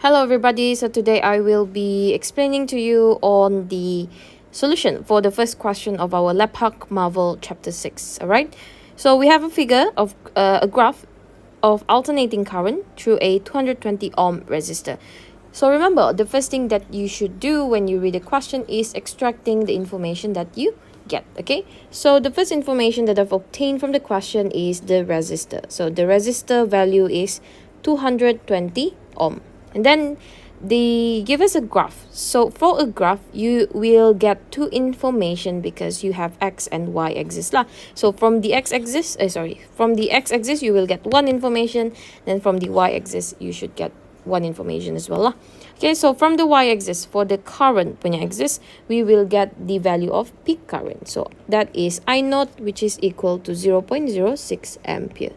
Hello everybody, so today I will be explaining to you on the solution for the first question of our Lepach Marvel chapter 6. Alright, so we have a figure of a graph of alternating current through a 220 ohm resistor. So remember, the first thing that you should do when you read a question is extracting the information that you get. Okay, so the first information that I've obtained from the question is the resistor. So the resistor value is 220 ohm. And then they give us a graph. So for a graph, you will get two information because you have x and y axis lah. So from the x-axis, from the x-axis you will get one information. Then from the y-axis you should get one information as well lah. Okay, so from the y-axis, for the current punya axis, we will get the value of peak current. So that is I naught, which is equal to 0.06 ampere.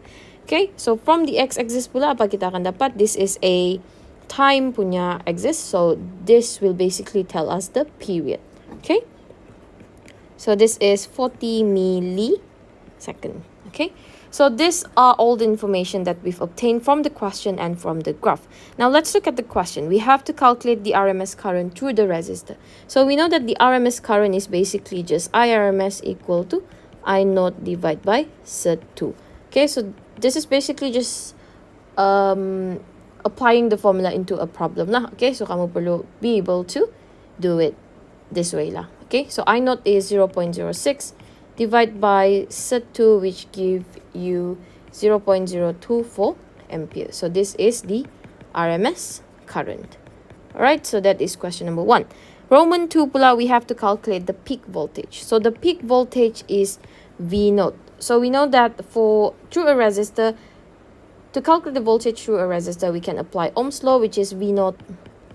Okay, so from the x-axis pula apa kita akan dapat? This is a time punya axis, so this will basically tell us the period. Okay, so this is 40 millisecond. Okay, so these are all the information that we've obtained from the question and from the graph. Now let's look at the question. We have to calculate the RMS current through the resistor. So we know that the RMS current is basically just IRMS equal to I naught divided by Z2. Okay, so this is basically just applying the formula into a problem lah. Okay, so kamu perlu be able to do it this way lah. Okay, so I naught is 0.06 divided by Z2, which give you 0.024 ampere. So this is the RMS current. Alright, so that is question number 1. Roman 2 pula, we have to calculate the peak voltage. So the peak voltage is V naught. So we know that through a resistor, to calculate the voltage through a resistor, we can apply Ohm's law, which is V naught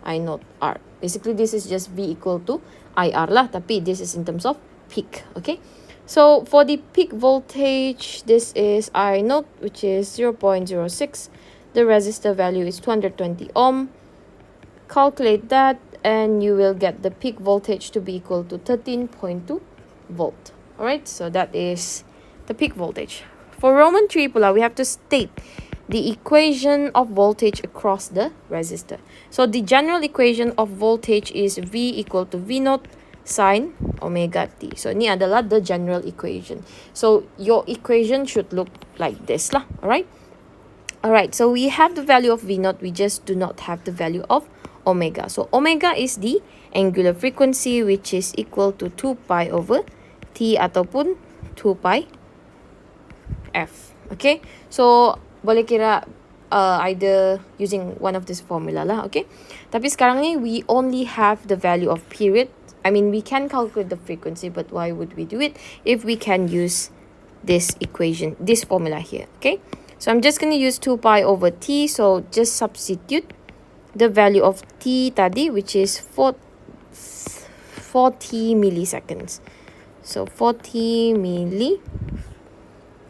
I naught R. Basically, this is just V equal to IR lah, tapi this is in terms of peak. Okay, so for the peak voltage, this is I naught, which is 0.06. The resistor value is 220 ohm. Calculate that, and you will get the peak voltage to be equal to 13.2 volt. Alright, so that is the peak voltage. For Roman 3 pula, we have to state the equation of voltage across the resistor. So the general equation of voltage is V equal to V naught sine omega t. So ni adalah the general equation. So your equation should look like this lah. Alright, so we have the value of V naught, we just do not have the value of omega. So omega is the angular frequency, which is equal to 2 pi over t ataupun 2 pi f. Okay, so boleh kira either using one of this formula lah. Okay, tapi sekarang ni we only have the value of period. I mean, we can calculate the frequency, but why would we do it if we can use this equation, this formula here? Okay, so I'm just going to use 2 pi over t. So just substitute the value of t tadi, which is 40 milliseconds. So 40 milli,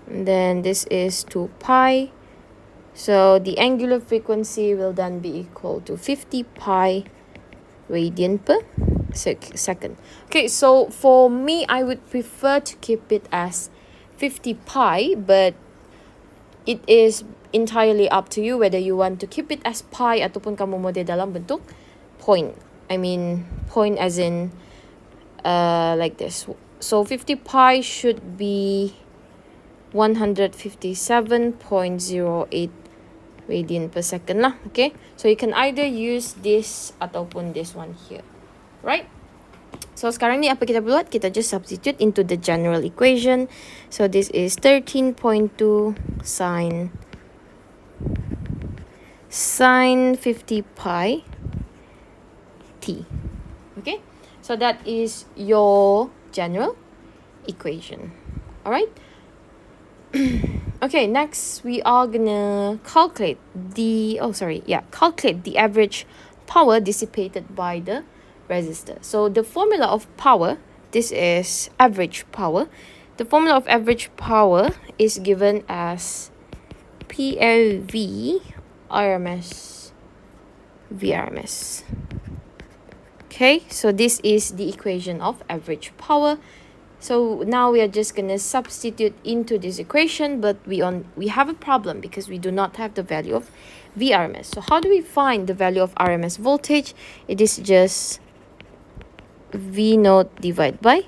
and then this is 2 pi. So the angular frequency will then be equal to 50 pi radian per second. Okay, so for me, I would prefer to keep it as 50 pi, but it is entirely up to you whether you want to keep it as pi ataupun kamu mau dia dalam bentuk point. I mean, point as in like this. So 50 pi should be 157.08 radian per second lah. Okay, so you can either use this ataupun this one here, right? So sekarang ni apa kita buat? Kita just substitute into the general equation. So this is 13.2 sine 50 pi t. Okay, so that is your general equation. Alright. Okay, next we are gonna calculate the average power dissipated by the resistor. So the formula of power, this is average power. The formula of average power is given as PLV RMS VRMS. Okay, so this is the equation of average power. So now we are just going to substitute into this equation, but we have a problem because we do not have the value of VRMS. So how do we find the value of RMS voltage? It is just V naught divided by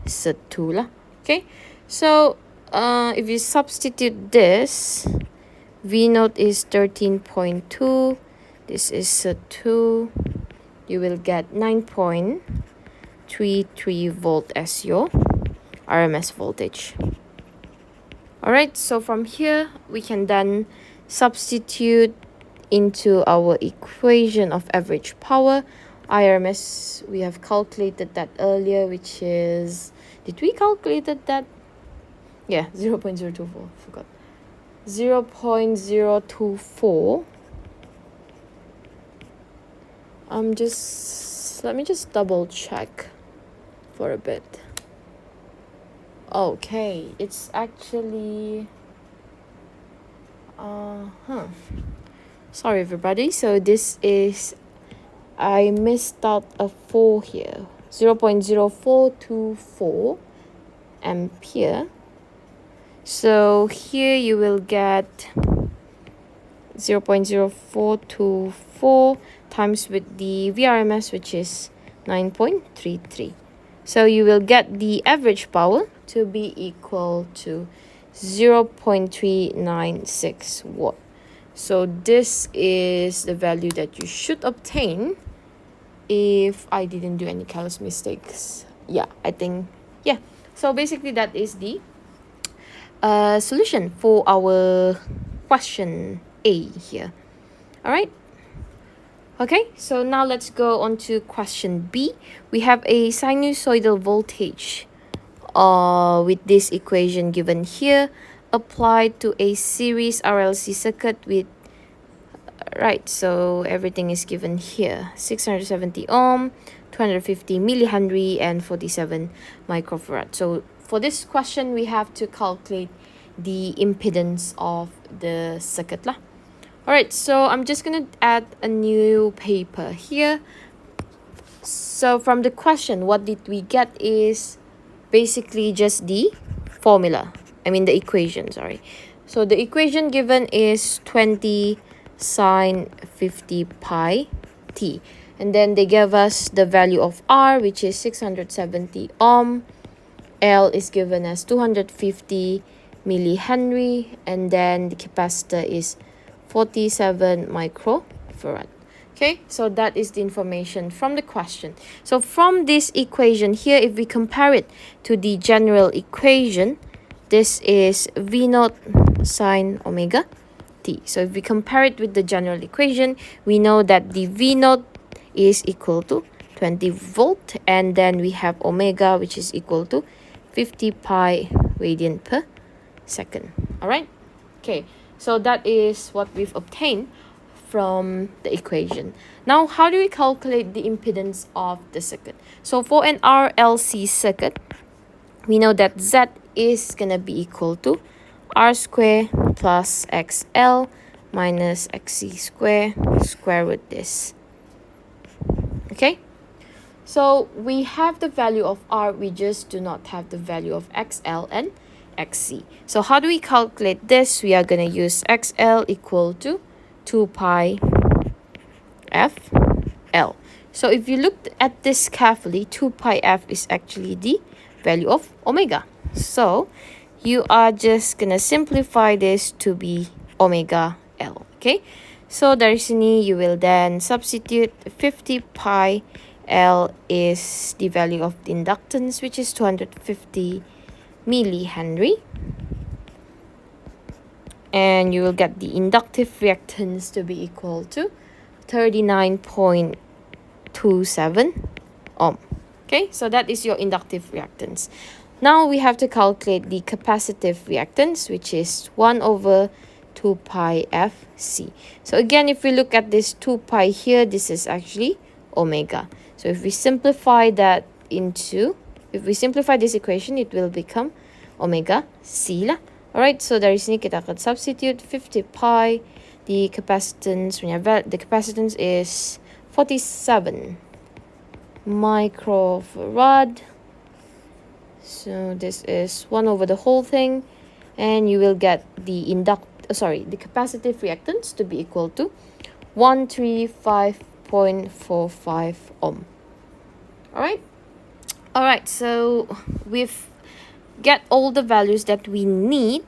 Z2 lah. Okay, so if you substitute this, V naught is 13.2, this is Z2, you will get 9.33 volt as your RMS voltage. Alright, so from here we can then substitute into our equation of average power. IRMS, we have calculated that earlier, which is, did we calculated that? Yeah, 0.024, forgot. 0.024. Let me just double check for a bit. Okay, it's actually sorry everybody, so this is, I missed out a 4 here. 0.0424 ampere. So here you will get 0.0424 times with the VRMS, which is 9.33. So you will get the average power to be equal to 0.396 watt. So this is the value that you should obtain if I didn't do any careless mistakes. Yeah, I think, yeah. So basically that is the solution for our question A here. All right. Okay, so now let's go on to question B. We have a sinusoidal voltage with this equation given here applied to a series RLC circuit with, right, so everything is given here. 670 ohm, 250 millihenry, and 47 microfarad. So for this question, we have to calculate the impedance of the circuit lah. Alright, so I'm just going to add a new paper here. So from the question, what did we get is basically just the formula. I mean the equation, sorry. So the equation given is 20 sine 50 pi t. And then they gave us the value of R, which is 670 ohm. L is given as 250 millihenry. And then the capacitor is 47 microfarad. Okay, so that is the information from the question. So from this equation here, if we compare it to the general equation, this is V naught sine omega t. So if we compare it with the general equation, we know that the V naught is equal to 20 volt, and then we have omega, which is equal to 50 pi radian per second. All right, okay. So that is what we've obtained from the equation. Now, how do we calculate the impedance of the circuit? So for an RLC circuit, we know that Z is going to be equal to R square plus XL minus XC square root this. Okay? So we have the value of R, we just do not have the value of XL and XC. So how do we calculate this? We are going to use XL equal to 2 pi FL. So if you look at this carefully, 2 pi F is actually the value of omega. So you are just going to simplify this to be omega L. Okay? So Darshini, you will then substitute 50 pi L is the value of the inductance, which is 250 millihenry, and you will get the inductive reactance to be equal to 39.27 ohm. Okay, so that is your inductive reactance. Now we have to calculate the capacitive reactance, which is 1 over 2 pi FC. So again, if we look at this 2 pi here, this is actually omega. So if we simplify that into, if we simplify this equation, it will become omega C lah. Alright, so dari sini kita akan substitute 50 pi. The capacitance is 47 microfarad. So this is 1 over the whole thing, and you will get the the capacitive reactance to be equal to 135.45 ohm. All right, so we've get all the values that we need.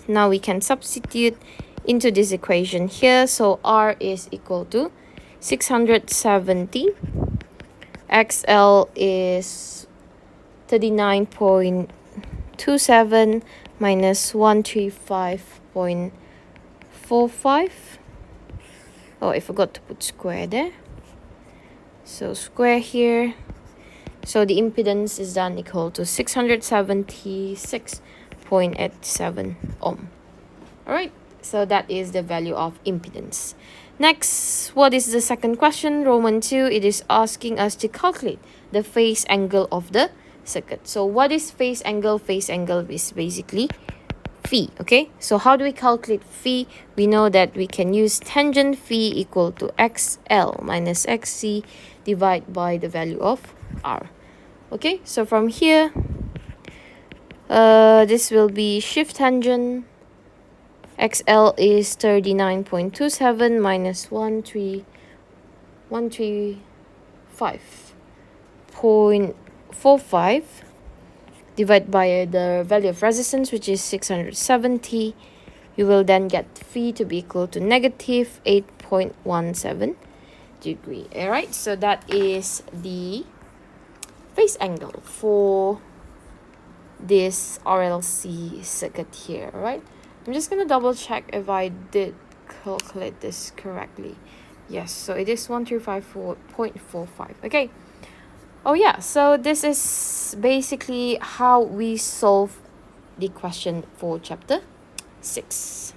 Now we can substitute into this equation here. So R is equal to 670, XL is 39.27 minus 135.45. Oh, I forgot to put square there. So square here. So the impedance is then equal to 676.87 ohm. Alright, so that is the value of impedance. Next, what is the second question? Roman 2, it is asking us to calculate the phase angle of the circuit. So what is phase angle? Phase angle is basically phi, okay? So how do we calculate phi? We know that we can use tangent phi equal to XL minus XC divided by the value of R. Okay, so from here, this will be shift tangent. XL is 39.27 minus 135.45 divided by the value of resistance, which is 670. You will then get phi to be equal to negative 8.17 degree. All right, so that is the phase angle for this RLC circuit here. All right, I'm just gonna double check if I did calculate this correctly. Yes, so it is 135.45. Okay. Oh yeah, so this is basically how we solve the question for chapter 6.